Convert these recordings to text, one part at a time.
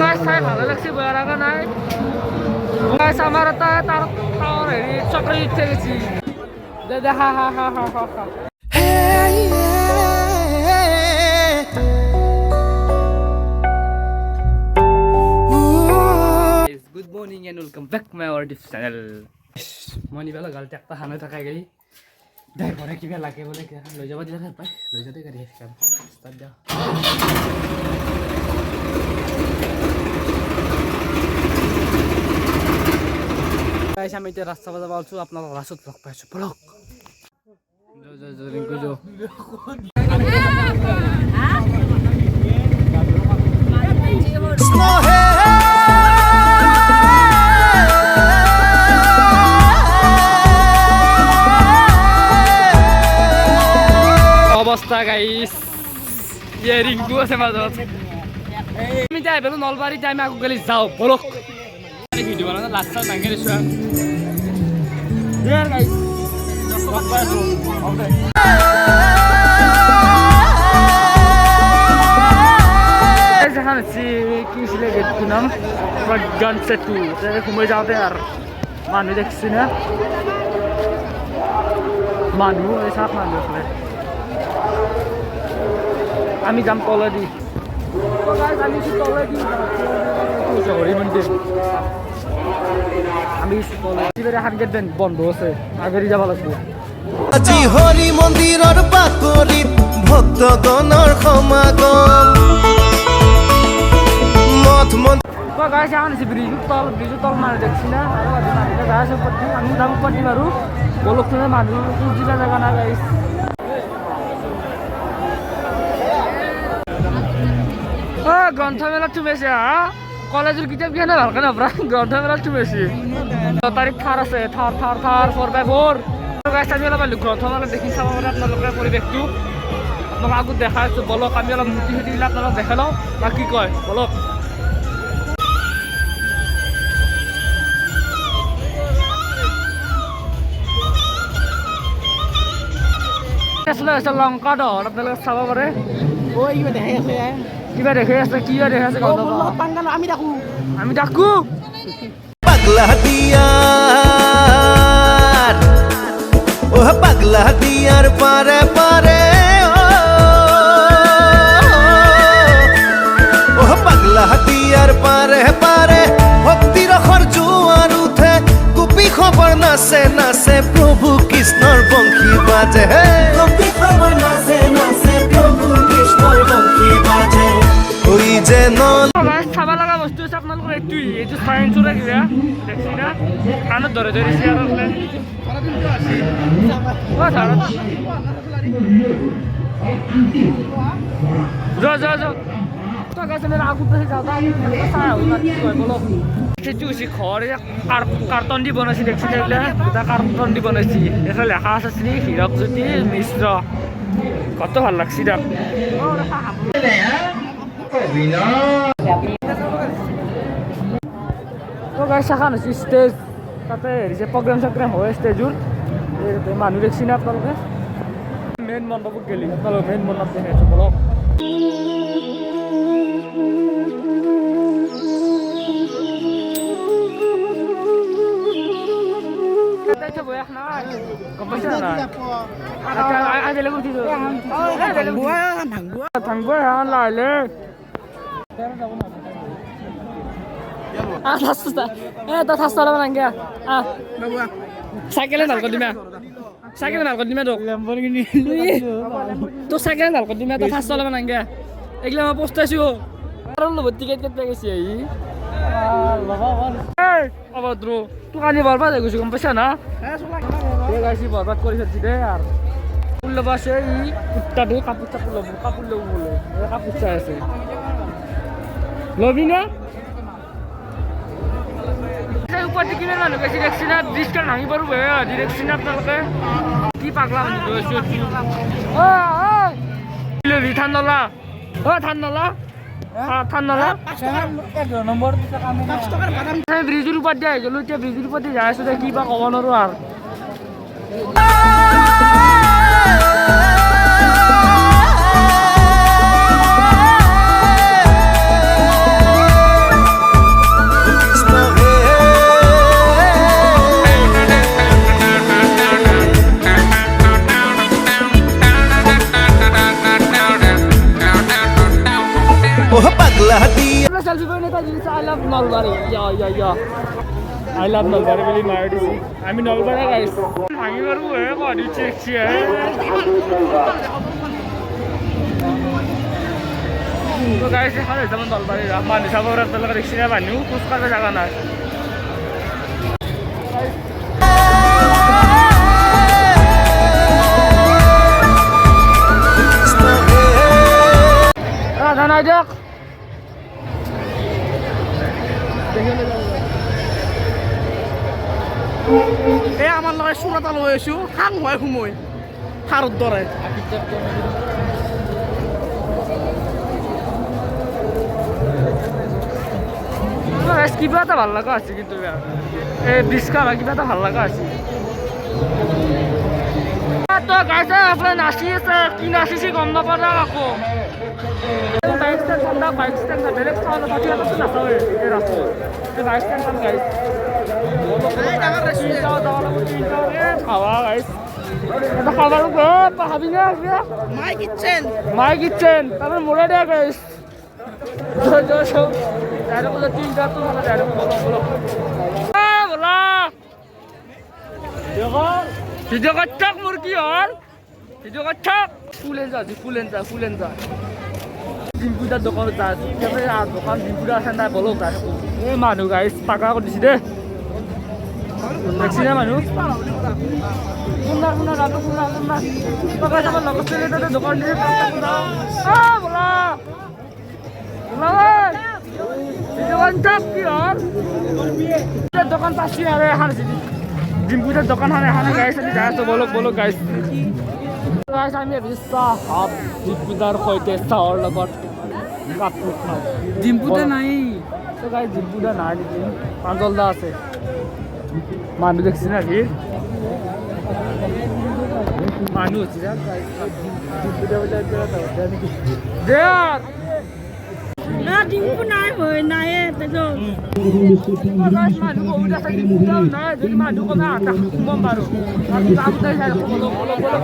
চাই ভালো লাগছে বেয়া লাগা নাই আমাৰ এটা তাৰ হেৰি চক্ৰ উঠে গেছি দে হা হা হা হা হা Good morning and welcome back to my YouTube channel. Morning bela galti ekta hane thakai gai. Dai pore kiba lage bole ke loi jaba dila pai loi jate gari kam start da. Guys আমি তে রাস্তা বাজা বলছো আপনারা রাস্তা block পাইছো block jo Rinku jo অবস্থা guys ये रिंकू আছে মাজত আমি যাই বেলো নলবাৰী যাই আমি আগু গলি যাও ব্লক ভিডিও বানানো লাস্ট টাইম ভাঙে দিছো ইয়ার গাইস যেখানে কি ছিল গেটটির নাম প্রজ্ঞান সেতু ঘুমে যাওয়াতে আর মানুষ দেখছি না মানুষ সব মানুষ আসলে আমি যাম তলে দি আমি তলে দি হরি মন্দির আমি তলে হাত গেট দেন বন্ধ আছে আগেই যাব লাগবে আজি হরি মন্দিৰৰ বাকৰিত ভক্তগণৰ সমাগম মঠ মন্দিৰ গাইছে আনিছে ব্রিজ তল মানে দেখছি না গাছ উপর আমি দাম উপর দিই মারু বলক শুনে মানুষ জিলা জায়গা না গাইস গ্রন্থমেলা চুমেছে কলেজের কিতাব কিনে ভালকে না গ্রন্থমেলা চুমেছি তারিখ থার আছে থার 4x4 গাইছে আমি অলপ গ্রন্থমেলা দেখি চাব পারে আপোনালোকে পৰিৱেশটো আপোনাক আগত দেখাই আছো বলক আমি অলপ মূৰ্তি সুধিলে আপোনালোক দেখাই লওঁ বা কি কয় বলক আসলে আছে লঙ্কা ডর আপনারা চাব পারে ওই কিবা দেখাই আছে কিবা দেখে আছে আমি ডাকু পাগলা দিয়ার ও পাগলা দিয়ার পারে পারে ও পাগলা দিয়ার পারে পারে ভক্তি রখর জোয়ার উঠে গোপী খবর নাচে নাচে প্রভু কৃষ্ণর বংশী বাজে গোপী খবর নাচে নাচে প্রভু কৃষ্ণর বংশী বাজে ওই যে নল চাবা লগা বস্তু আছে আপোনালোকৰ এইটো চাইন্সৰে কিবা দেখছি না কাণত ধৰে ধৰিছে আৰু কাৰ্টন দি বনাইছে দেখছি এটা কাৰ্টন দি বনাইছি এটা লেখা আছে শ্ৰী হীৰকজ্যোতি মিশ্ৰ কত ভাল লাগছি দা এখন হৈছে ষ্টেজ তাতে হেৰিছে প্ৰগ্ৰেম হয় ষ্টেজৰ মানুহ দেখছি না আপোনালোকে মেইন মণ্ডপত গেলি আপোনালোকে মেইন মণ্ডপ দেখাই আছো বলক চাইকেলে ভাল কৰি দিমা চাইকেলে ভাল কৰি দিমা তোক চাইকেলে ভাল কৰি দিমা তই ফাৰ্ষ্ট চলাব নাংগে এইগিলা মই পস্তাইছো আৰু ল'ব টিকেট কেতিয়া গৈছে আহি অভদ্ৰ তোক আনি বৰবাদ হৈ গৈছে গম পাইছা না গাইছি বৰবাদ কৰি থৈছি দে আৰু কাপোৰ ল'ব আছে ই কুৰ্তাটো কাপোৰ চাপোৰ ল'ব কাপোৰ ল'ব বোলে কাপোৰ চাই আছে ল'বি না উপৰতে কিমান মানুহ গৈছে দেখছি না ব্ৰিজখন ভাঙি পাৰো দেখছি না আপোনালোকে কি পাগলা মানুহ গৈছে ল'বি ঠান নলা ঠান নলা ব্ৰিজৰ ওপৰত দিয়া হৈ গ'লো এতিয়া ব্ৰিজৰ ওপৰত যাই আছো দে কিবা ক'ব নোৱাৰো আৰু একটা সেলফি করে নিতে দিয়েছে I love Nalbari yeah I love Nalbari বলে মারি দিছি আমি নলবাড়ি গাইস ভাঙি পারবো বাড়ি চেকছি তো গাইস এখানে যেমন নলবাড়ি মানুষ সবার একটা দেখছি না মানুষ খোঁজ করবে জায়গা না জানাই দিয়ক এই আমার লগে চূড়াটা লৈ আছো খাং হয় সময় সাৰত দৰে কিবা এটা ভাল লগা আছে কিন্তু এই বিস্কারা কিবা এটা ভাল লগা আছে তো গাইছে আপনার নাচি আছে কি নাচিছি গম নাপাওঁ আকৌ বাইক স্ট্যান্ড ঠান্ডা বাইক স্ট্যান্ড বেলেগ চাউল পাতি আছে নাচাওয়ে এই ৰাস্তাত এই বাইক স্ট্যান্ড খান গাইছ খাওয়া গাইছ এটা খাবার খাবি না মাই কিচেন তারপরে মোড়ে দেয়া গাইছ তিনটা তো বলো ভিডিও করছক মোর কি হল ভিডিও করছক ফুলেন যা ডিম্পুদার দোকানে যা দোকান ডিম্পুদা আছে না বলো তাই এই মানুহ গাইছ পাকা করে দিছি দে দেখছি না মানুহ শুনা পাকা যাবার লগত চলে তাতে দোকান দিয়ে বলা কি হল দোকান পাচ্ছি আরে হারছি ডিম্পুদার দোকান হানে গাইছ যাইছো বলো গাইছ আমি বিশ্বাস হাফ ডিম্পুদার সৈতে চাহৰ লগত কাপড় খাওঁ ডিম্পুদা নাই তো গাই ডিম্পুদা নাই নেকি পাঞ্জলদা আছে মানুহ দেখছি না ভিৰ মানুহ হৈছে ডিম্পুদা বোলে দেয়াৰ না ডিম্পু নাই ভয় নাই তেজো মানুহ বহুত আছে ডিম্পুদাও নাই যদি মানুহ কমে আটা কম পাৰো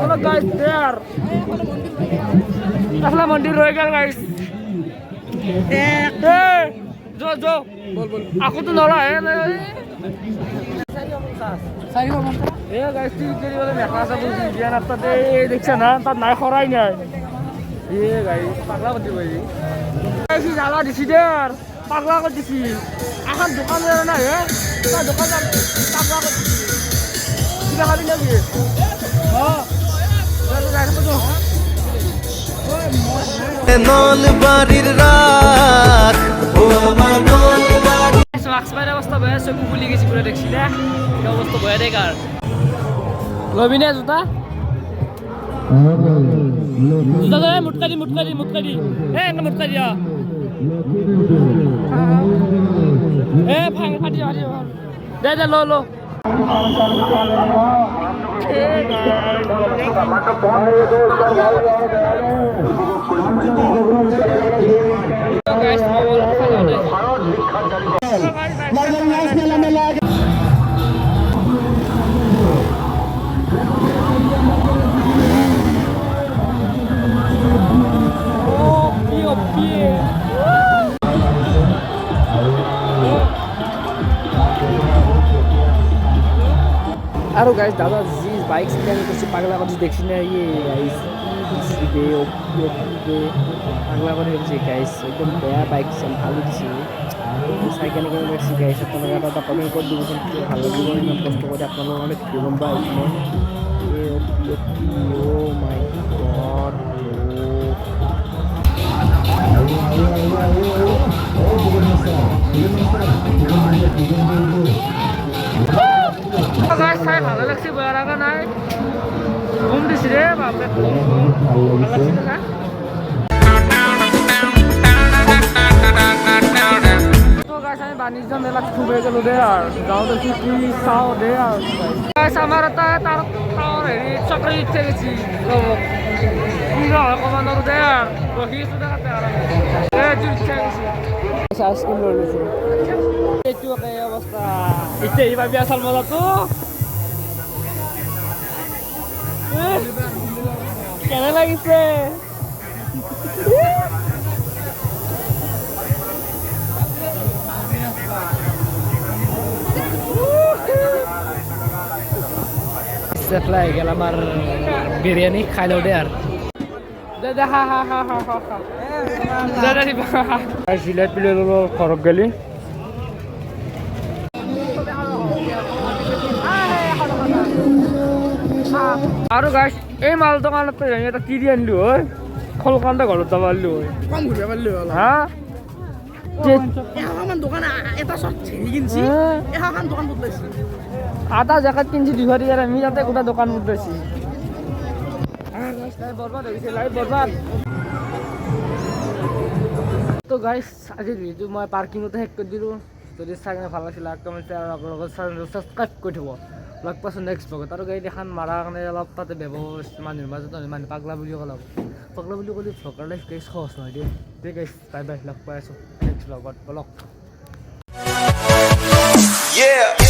বলো গাইছ দেয়াৰ আসলা মন্দির রয়ে গেল গাইস जो बोल आखो तो नड़ा है ए गाइस ती केरी वाला मेखला सब दिया ना तते देखছ ना ता নাই খরাই নাই এ গাইস পাগলা করতে বই গাইস জ্বালা দিছি দের পাগলা করে দিছি এখন দোকান না হে তা দোকান পাগলা করে দিছি কিবা খাবি নাকি হ্যাঁ চলো যাই তো নলবাড়ির রাত ও আমার নলবাড়ি মাস্ক অবস্থা বয়ে চকু খুলি গেছি পুরো দেখছি না কি অবস্থা বয়ে দেখ আর লবি না জুতা জুতা দে মুটকারি এ না মুটকারি এ ফাটি দে লো আরো গাইস দাদা জি বাইক স্ক্যান করছি পাগলা করে দেখছি না ইয়ে গাইস পাগলা করে দেখছি গাইস একদম বেয়া বাইক ভালো দিছি সাইকেল করে দেখছি গাইস আপনারা একটা কমেন্ট করে দিবেন ভালো লাগবে ইমান কষ্ট করে আপনারা অনেক জীবন বা ও মাই গড গাইস সাই ভালো লাগছে বয়ার আগা নাই ঘুম দিছি রে বাপরে ঘুম লাগছে না তো গাইস আমি বাণিজ্য মেলা খুবে গেল দে আর যাও দেখি কি চাও দে আর গাইস আমার তার হেৰি চক্ৰ ইচ্ছে গেছি কি হয় কমান্ডাৰ দে আৰ ৰহি সুদাতে আৰ এ ইচ্ছে গেছি আইসক্ৰিম লইছে এইটো এই অবস্থা ইতে এইবাৰ বিয়াছাল মজা তো কেনে লাগিছে চেফলা আহি গেল আমাৰ বিৰিয়ানী খাই লওঁ দে আৰু দে হা হা হা হা হা হা দে দিবা জিলেট পিলে ল'লো ঘৰত গেলি আৰু গাইছ এই মাল দোকানত এটা কিনি আনিলো হয় খলকান্তে ঘৰত যাব পাৰিলো হয় কম ঘূৰিব পাৰিলো হ'ল হা এশমান দোকান এটা চব ঠেলি কিনছি এশখন দোকান বদলাইছি আধা জেগাত কিনছি 200 টকাৰ আমি তাতে গোটা দোকান উঠাইছি বৰবাদ হৈছে লাইভ বৰবাদ তো গাইছ আজি ভিডিঅ'টো মই পাৰ্কিঙতে শেষ কৰি দিলোঁ যদি চাই কিনে ভাল লাগিছিলে কমেণ্ট আৰু আপোনালোকৰ চেনেলটো ছাবস্ক্ৰাইব কৰি থ'ব লগ পাইছোঁ নেক্সট ব্লগত আৰু গাড়ী এখন মাৰাৰ কাৰণে অলপ তাতে ব্যৱহাৰ মানুহৰ মাজত মানুহ পাগলা বুলি ক'লে ভ্লগাৰ লাইফ গাইছ সহজ নহয় দেই ঠিক গাইছ বাই বাই লগ পাই আছোঁ নেক্সট ব্লগত ব্লগ Yeah.